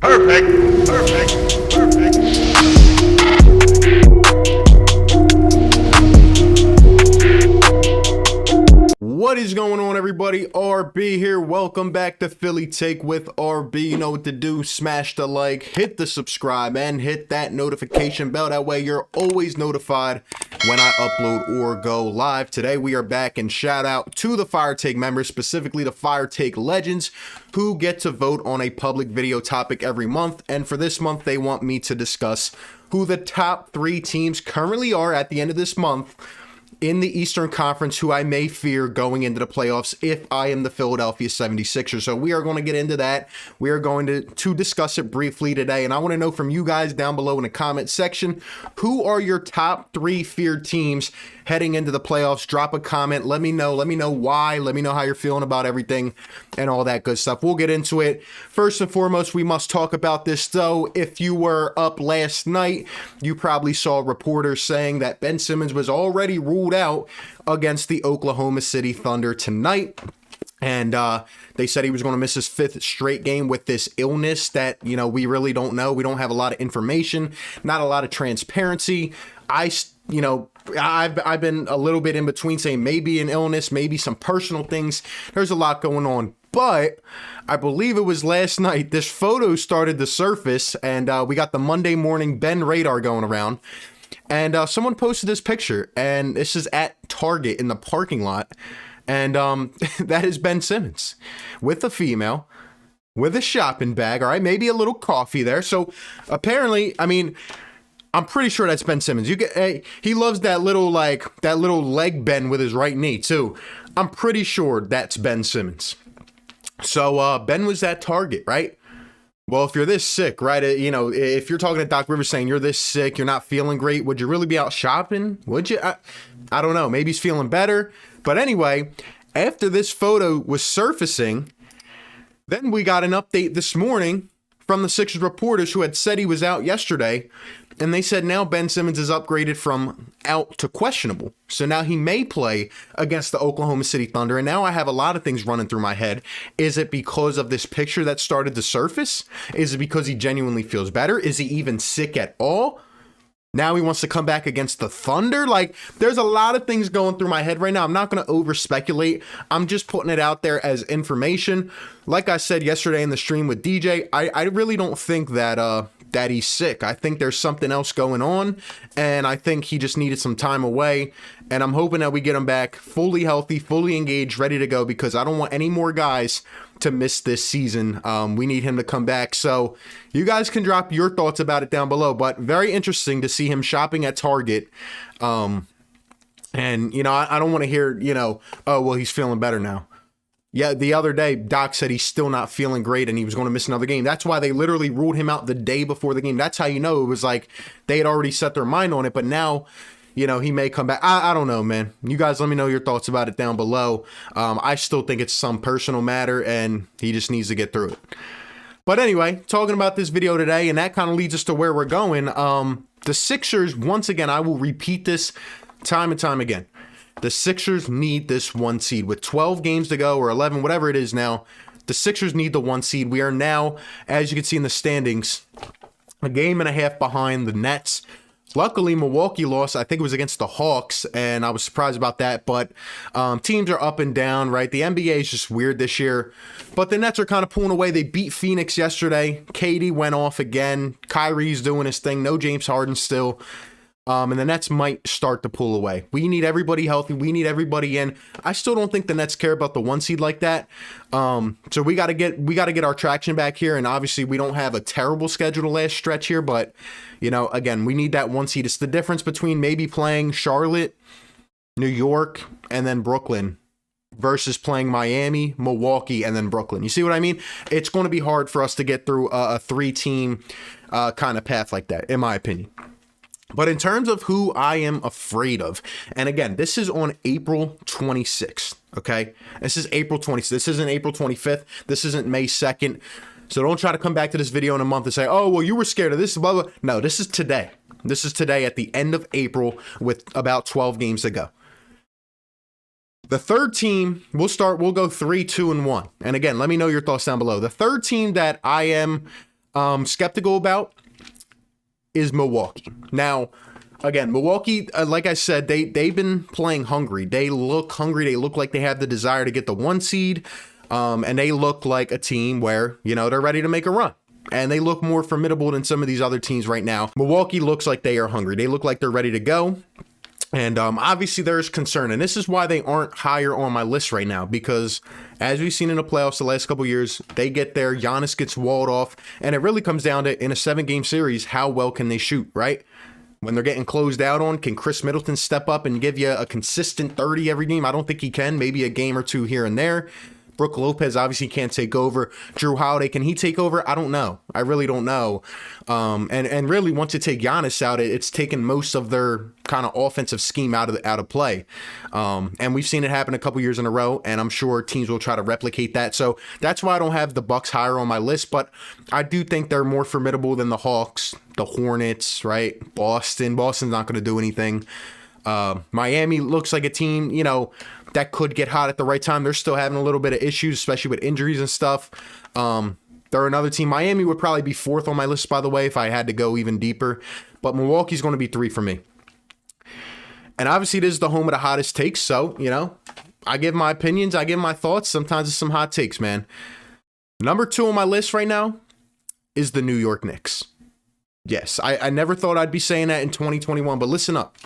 Perfect. Perfect. Perfect. What is going on, everybody? RB here. Welcome back to Philly Take with RB. You know what to do. Smash the like, hit the subscribe, and hit that notification bell. That way you're always notified when I upload or go live. Today we are back, and shout out to the Fire Take members, specifically the Fire Take Legends, who get to vote on a public video topic every month. And for this month, they want me to discuss who the top 3 teams currently are at the end of this month in the Eastern Conference, who I may fear going into the playoffs if I am the Philadelphia 76ers. So we are going to get into that. We are going to discuss it briefly today. And I want to know from you guys down below in the comment section, who are your top 3 feared teams heading into the playoffs? Drop a comment. Let me know. Let me know why. Let me know how you're feeling about everything and all that good stuff. We'll get into it. First and foremost, we must talk about this, though. If you were up last night, you probably saw reporters saying that Ben Simmons was already ruled out against the Oklahoma City Thunder tonight. And they said he was going to miss his 5th straight game with this illness that, we really don't know. We don't have a lot of information, not a lot of transparency. I've been a little bit in between saying maybe an illness, maybe some personal things. There's a lot going on. But I believe it was last night, this photo started to surface, and we got the Monday morning Ben radar going around. And someone posted this picture, and this is at Target in the parking lot. And that is Ben Simmons with a female, with a shopping bag, all right? Maybe a little coffee there. So apparently, I'm pretty sure that's Ben Simmons. He loves that little leg bend with his right knee too. I'm pretty sure that's Ben Simmons. So Ben was at Target, right? Well, if you're this sick, right? If you're talking to Doc Rivers saying you're this sick, you're not feeling great, would you really be out shopping? Would you? I don't know. Maybe he's feeling better. But anyway, after this photo was surfacing, then we got an update this morning from the Sixers reporters who had said he was out yesterday. And they said now Ben Simmons is upgraded from out to questionable. So now he may play against the Oklahoma City Thunder. And now I have a lot of things running through my head. Is it because of this picture that started to surface? Is it because he genuinely feels better? Is he even sick at all? Now he wants to come back against the Thunder? There's a lot of things going through my head right now. I'm not going to over speculate. I'm just putting it out there as information. Like I said yesterday in the stream with DJ, I really don't think that he's sick. I think there's something else going on, and I think he just needed some time away. And I'm hoping that we get him back fully healthy, fully engaged, ready to go, because I don't want any more guys to miss this season. We need him to come back. So you guys can drop your thoughts about it down below, but very interesting to see him shopping at Target. And, I don't want to hear, oh, well, he's feeling better now. Yeah, the other day, Doc said he's still not feeling great and he was going to miss another game. That's why they literally ruled him out the day before the game. That's how you know it was like they had already set their mind on it. But now, he may come back. I don't know, man. You guys let me know your thoughts about it down below. I still think it's some personal matter and he just needs to get through it. But anyway, talking about this video today, and that kind of leads us to where we're going. The Sixers, once again, I will repeat this time and time again. The Sixers need this 1 seed. With 12 games to go, or 11, whatever it is now, the Sixers need the 1 seed. We are now, as you can see in the standings, a game and a half behind the Nets. Luckily, Milwaukee lost. I think it was against the Hawks, and I was surprised about that. But teams are up and down, right? The NBA is just weird this year. But the Nets are kind of pulling away. They beat Phoenix yesterday. KD went off again. Kyrie's doing his thing. No James Harden still. And the Nets might start to pull away. We need everybody healthy. We need everybody in. I still don't think the Nets care about the 1 seed like that. So we got to get our traction back here. And obviously we don't have a terrible schedule the last stretch here, but again, we need that 1 seed. It's the difference between maybe playing Charlotte, New York, and then Brooklyn versus playing Miami, Milwaukee, and then Brooklyn. You see what I mean? It's going to be hard for us to get through a 3-team kind of path like that, in my opinion. But in terms of who I am afraid of, and again, this is on April 26th, okay? This is April 26th. This isn't April 25th. This isn't May 2nd. So don't try to come back to this video in a month and say, oh, well, you were scared of this, blah, blah. No, this is today. This is today at the end of April with about 12 games to go. The third team, we'll go 3, 2, and 1. And again, let me know your thoughts down below. The third team that I am Skeptical about is Milwaukee. Now, again, Milwaukee, like I said, they've been playing hungry. They look hungry. They look like they have the desire to get the 1 seed. And they look like a team where, they're ready to make a run. And they look more formidable than some of these other teams right now. Milwaukee looks like they are hungry. They look like they're ready to go. And obviously there's concern. And this is why they aren't higher on my list right now. Because as we've seen in the playoffs the last couple of years, they get there, Giannis gets walled off. And it really comes down to, in a 7-game series, how well can they shoot, right? When they're getting closed out on, can Chris Middleton step up and give you a consistent 30 every game? I don't think he can. Maybe a game or two here and there. Brook Lopez obviously can't take over. Drew Holiday, can he take over? I don't know. I really don't know. And really, once you take Giannis out, it's taken most of their kind of offensive scheme out of play. And we've seen it happen a couple years in a row, and I'm sure teams will try to replicate that. So that's why I don't have the Bucks higher on my list, but I do think they're more formidable than the Hawks, the Hornets, right? Boston's not going to do anything. Miami looks like a team, that could get hot at the right time. They're still having a little bit of issues, especially with injuries and stuff. They're another team. Miami would probably be 4th on my list, by the way, if I had to go even deeper. But Milwaukee's going to be 3 for me. And obviously, it is the home of the hottest takes. So, I give my opinions. I give my thoughts. Sometimes it's some hot takes, man. Number 2 on my list right now is the New York Knicks. Yes, I never thought I'd be saying that in 2021, but listen up.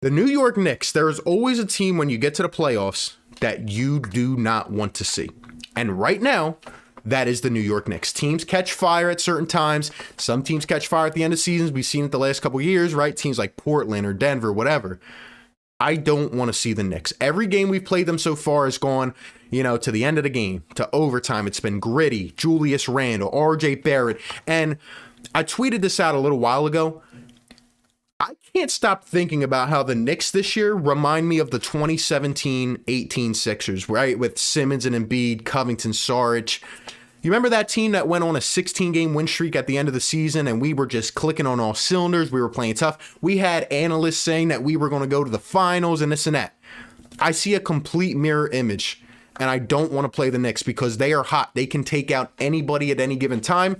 The New York Knicks, there is always a team when you get to the playoffs that you do not want to see. And right now, that is the New York Knicks. Teams catch fire at certain times. Some teams catch fire at the end of seasons. We've seen it the last couple of years, right? Teams like Portland or Denver, whatever. I don't want to see the Knicks. Every game we've played them so far has gone, to the end of the game, to overtime. It's been gritty. Julius Randle, RJ Barrett. And I tweeted this out a little while ago. I can't stop thinking about how the Knicks this year remind me of the 2017-18 Sixers, right? With Simmons and Embiid, Covington, Saric. You remember that team that went on a 16-game win streak at the end of the season and we were just clicking on all cylinders? We were playing tough. We had analysts saying that we were going to go to the finals and this and that. I see a complete mirror image. And I don't want to play the Knicks because they are hot. They can take out anybody at any given time.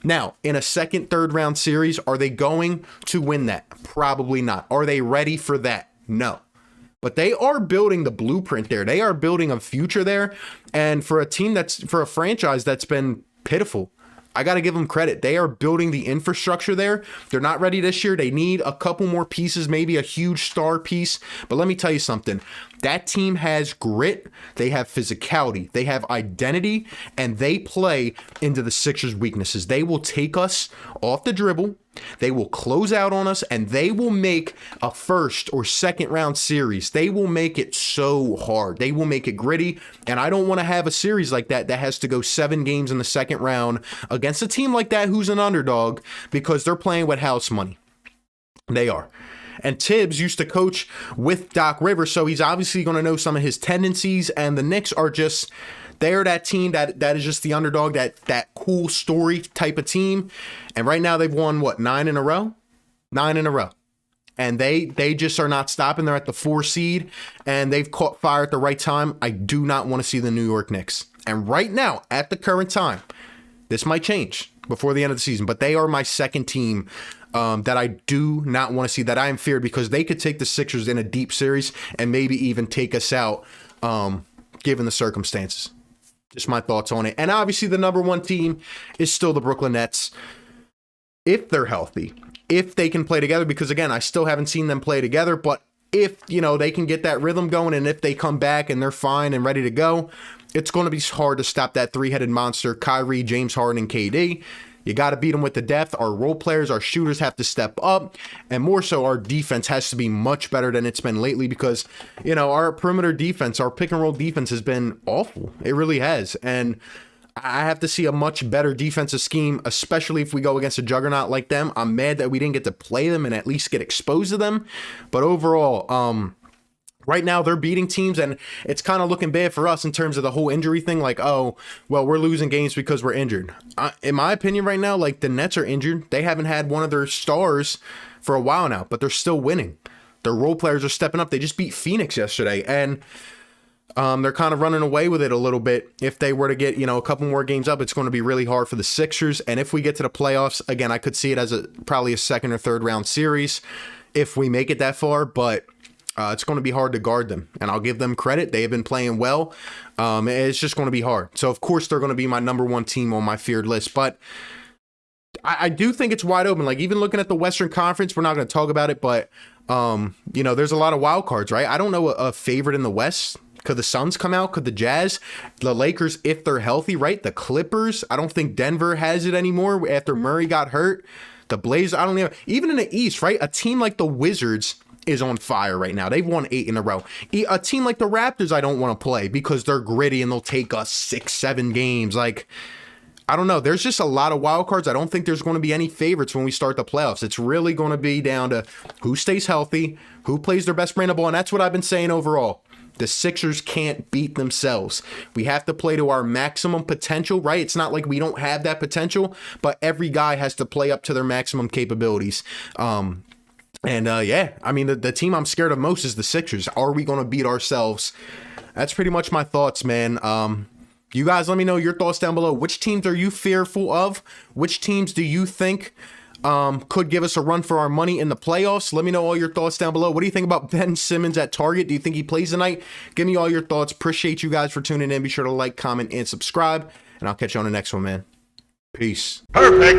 Now, in a second, third round series, are they going to win that? Probably not. Are they ready for that? No. But they are building the blueprint there. They are building a future there. And for a franchise that's been pitiful, I got to give them credit. They are building the infrastructure there. They're not ready this year. They need a couple more pieces, maybe a huge star piece. But let me tell you something. That team has grit. They have physicality. They have identity. And they play into the Sixers' weaknesses. They will take us off the dribble. They will close out on us, and they will make a first or second round series. They will make it so hard. They will make it gritty, and I don't want to have a series like that has to go 7 games in the second round against a team like that who's an underdog because they're playing with house money. They are. And Tibbs used to coach with Doc Rivers, so he's obviously going to know some of his tendencies, and the Knicks are just... They're that team that is just the underdog, that cool story type of team. And right now they've won, 9 in a row? 9 in a row. And they just are not stopping. They're at the 4 seed, and they've caught fire at the right time. I do not want to see the New York Knicks. And right now, at the current time, this might change before the end of the season, but they are my second team that I do not want to see, that I am feared because they could take the Sixers in a deep series and maybe even take us out given the circumstances. Just my thoughts on it. And obviously the number 1 team is still the Brooklyn Nets. If they're healthy, if they can play together, because again, I still haven't seen them play together, but if, they can get that rhythm going and if they come back and they're fine and ready to go, it's going to be hard to stop that 3-headed monster, Kyrie, James Harden, and KD. You got to beat them with the depth. Our role players, our shooters have to step up. And more so, our defense has to be much better than it's been lately because, our perimeter defense, our pick and roll defense has been awful. It really has. And I have to see a much better defensive scheme, especially if we go against a juggernaut like them. I'm mad that we didn't get to play them and at least get exposed to them. But overall, right now, they're beating teams, and it's kind of looking bad for us in terms of the whole injury thing. Like, oh, well, we're losing games because we're injured. In my opinion right now, the Nets are injured. They haven't had one of their stars for a while now, but they're still winning. Their role players are stepping up. They just beat Phoenix yesterday, and They're kind of running away with it a little bit. If they were to get, a couple more games up, it's going to be really hard for the Sixers. And if we get to the playoffs, again, I could see it as probably a second or third round series if we make it that far, but it's going to be hard to guard them. And I'll give them credit. They have been playing well. It's just going to be hard. So, of course, they're going to be my number one team on my feared list. But I do think it's wide open. Like, even looking at the Western Conference, we're not going to talk about it, but, there's a lot of wild cards, right? I don't know a favorite in the West. Could the Suns come out? Could the Jazz? The Lakers, if they're healthy, right? The Clippers. I don't think Denver has it anymore after Murray got hurt. The Blazers, I don't know. Even in the East, right? A team like the Wizards is on fire right now. They've won 8 in a row. A team like the Raptors, I don't want to play because they're gritty and they'll take us 6-7 games. Like, I don't know. There's just a lot of wild cards. I don't think there's going to be any favorites when we start the playoffs. It's really going to be down to who stays healthy, who plays their best brand of ball, and that's what I've been saying overall. The Sixers can't beat themselves. We have to play to our maximum potential, right? It's not like we don't have that potential, but every guy has to play up to their maximum capabilities. The team I'm scared of most is the Sixers. Are we going to beat ourselves? That's pretty much my thoughts, man. You guys, let me know your thoughts down below. Which teams are you fearful of? Which teams do you think could give us a run for our money in the playoffs? Let me know all your thoughts down below. What do you think about Ben Simmons at Target? Do you think he plays tonight? Give me all your thoughts. Appreciate you guys for tuning in. Be sure to like, comment, and subscribe. And I'll catch you on the next one, man. Peace. Perfect.